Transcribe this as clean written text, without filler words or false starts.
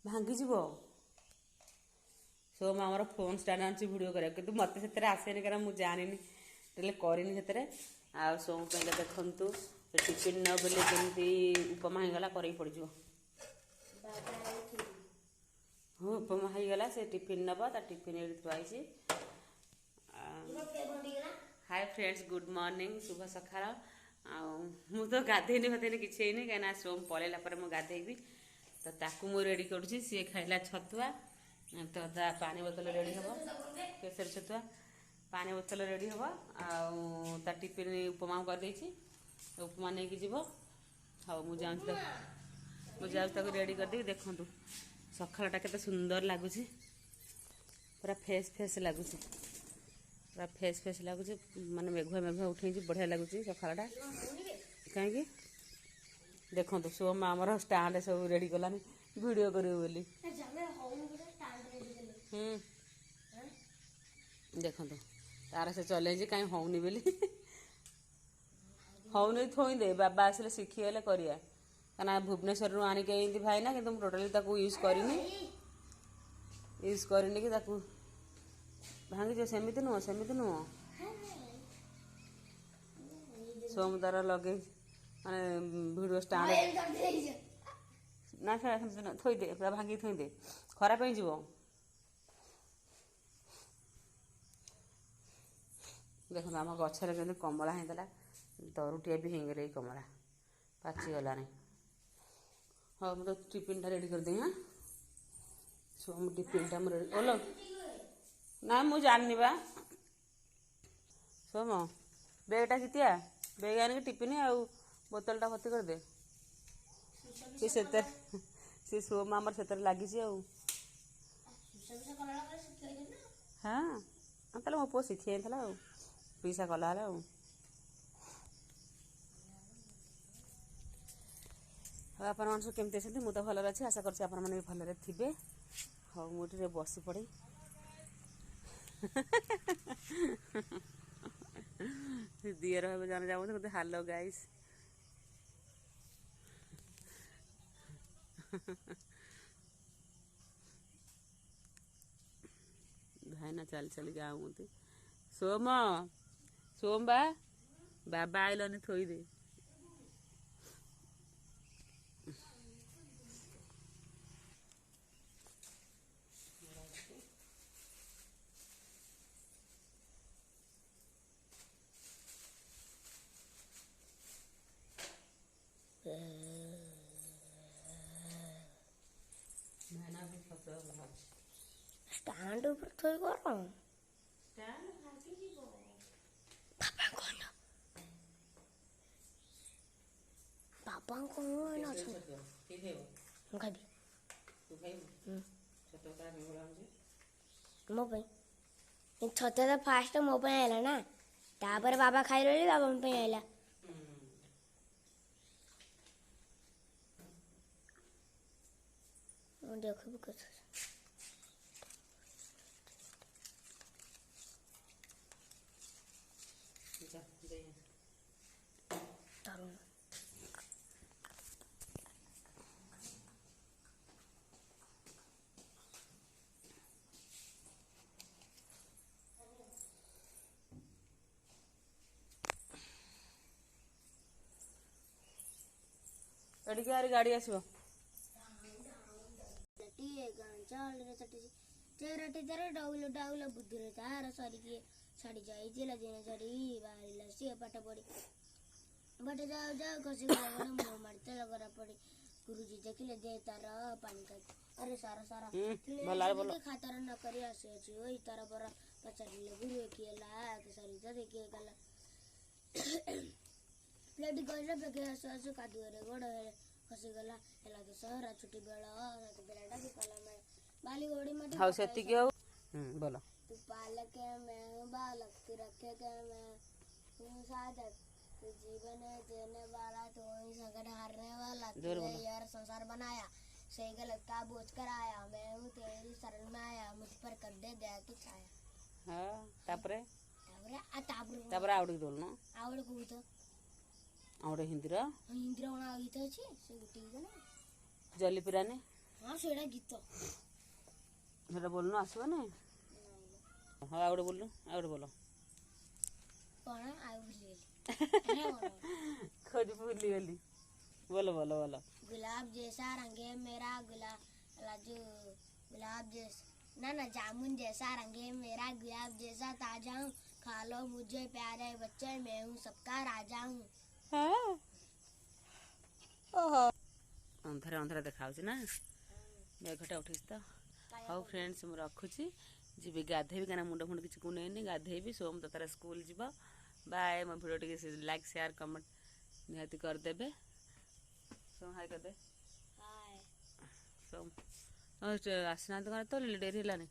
भांगी सोम आमर phone start आनी भिडियो करा कि मत से आसेनि कारण मुझे जानी करनी से आ सोम पे देखु टिफिन न बोले जमी उपमा होगला कर पड़ उपमा होगला से टिफिन नब टिफिन ये थुआई। हाय फ्रेंड्स गुड मॉर्निंग शुभ सकाळ। मु तो गाधेनी फाधेनी किसी होनी कहीं सोम पलैला मुझे गाधेबी तो ताकू मु रेडी करुँची सी खाइला छतुआ तो ता पानी बोतल रेडी हम केसर छतुआ पानी बोतल रेडी हम आ टिफिन उपमा कर उपमा नहीं कि जीव हाँ मुझे रेडी करदेवी। देखूँ सकाळटा केते सुंदर लगुच पूरा फ्रेश फ्रेश लगुच पूरा फ्रेश फ्रेश लगुच माने मेघुआ मेघुआ उठे बढ़िया लगुच सकाळटा कहीं देखो सोम आमर स्टाण्ड सब रेडी कलानी वीडियो करियो बोली देखो तार से चले कहीं होनी बोली होनी थोई दे बाबा आसिले शिखीगले करिया कहना भुवनेश्वर आनिक भाई ना कि टोटाली यूज करनी कि भांगी सेमती नुह सोम तार लगे माने वीडियो स्टार्ट ना थोई दे पूरा भांगी थोई दे खराब हो जीव। देखो आम गचर के कमला होता तरुटिया भी हिंगे कमला पाचिगलानी। हाँ मुझे टिफिन टा रेडी कर दी। हाँ सोम टिफिन टा रेडी ओलो ना मुझे जाननी बा सोम बेगटा जीतिया बेग आने टिफिन आउ बोतल टा भर्ती कर दे सी सोम आमर से लगी हाँ ताले मो पु शिखी पीसा कला आपण सब केमती अच्छे मुझे भल अच्छी आशा कर भल थे। हाँ मुझे बस पड़े दियर भाव जाने जाऊँ मत हालो गाइस भाईना चल चल जाऊँ सोम सोम बाबा आइलनी थोई दे स्टैंड ऊपर थोड़ी कर रहा हूँ पापा को ना हम खाबी मो पे छते तो फास्ट मो पे आइला ना तापर बाबा खाई रही बाबा पे आइला देखो कैसे गाड़ी आसो चेरटी तार डाउल डाउल बुद्धि तार सरिकी छाड़ी जाइला दिन छाड़ी बाहर सी पाठ पढ़ी बटे जाओ जाओ घसी मुँह मार तेल करा पड़ी गुरुजी देखिले दे तार पानी खाई अरे सारा सारा खातार न करी आसी अच्छी वही तार पर पचारे गुरु किए सारी तो देखिए गला प्लेट गले बेगे आसु आसु कादुअरे गोड़ खसीगला है तो सहरा छुट्टी बेला बेलाटा भी कला मैं बाली गोड़ी मत हाउ सेती के हो बोलो तू पालक है मैं बालक तू रखे के मैं तू साधक तू जीवन है देने वाला तो ही संकट हारने वाला तूने यार संसार बनाया सही गलत का बोझ कर आया मैं हूँ तेरी शरण में आया मुझ पर कर दे दया की छाया। हाँ तापरे तापरे आवड़ी दोल ना आवड़ को तो आवड़े हिंदी रो हिंदी रो ना गीत अछि से गुटी को ना जली पिराने हाँ सेटा गीत ସେଟା ବୋଲୁନ ଆସିବନି। ହଁ ଆଉ ଗୋଟେ ବୋଲୁ ଆଉ ଗୋଟେ ବୋଲ। कौन आयु भूली खोज भूलिगली बोलो बोलो बोलो। गुलाब जैसा रंग है मेरा गुलाब जैसा ना जामुन जैसा रंग है मेरा गुलाब जैसा ताजा हूँ खा लो मुझे प्यारे बच्चे मैं हूँ सबका राजा हूँ। अंधारा अंधारा देखा ना मेघटा उठी तो हाँ फ्रेंड्स मुझे रखुची जी गाधेबी क्या मुंड फुंड किसी कुनेनी गाधेबी सोम तो तार स्कूल जीव बाय मो भिडियो टे लाइक शेयर कमेंट निहाती करदेवे सोम हाय करदे सोम आसना तो डेरी है।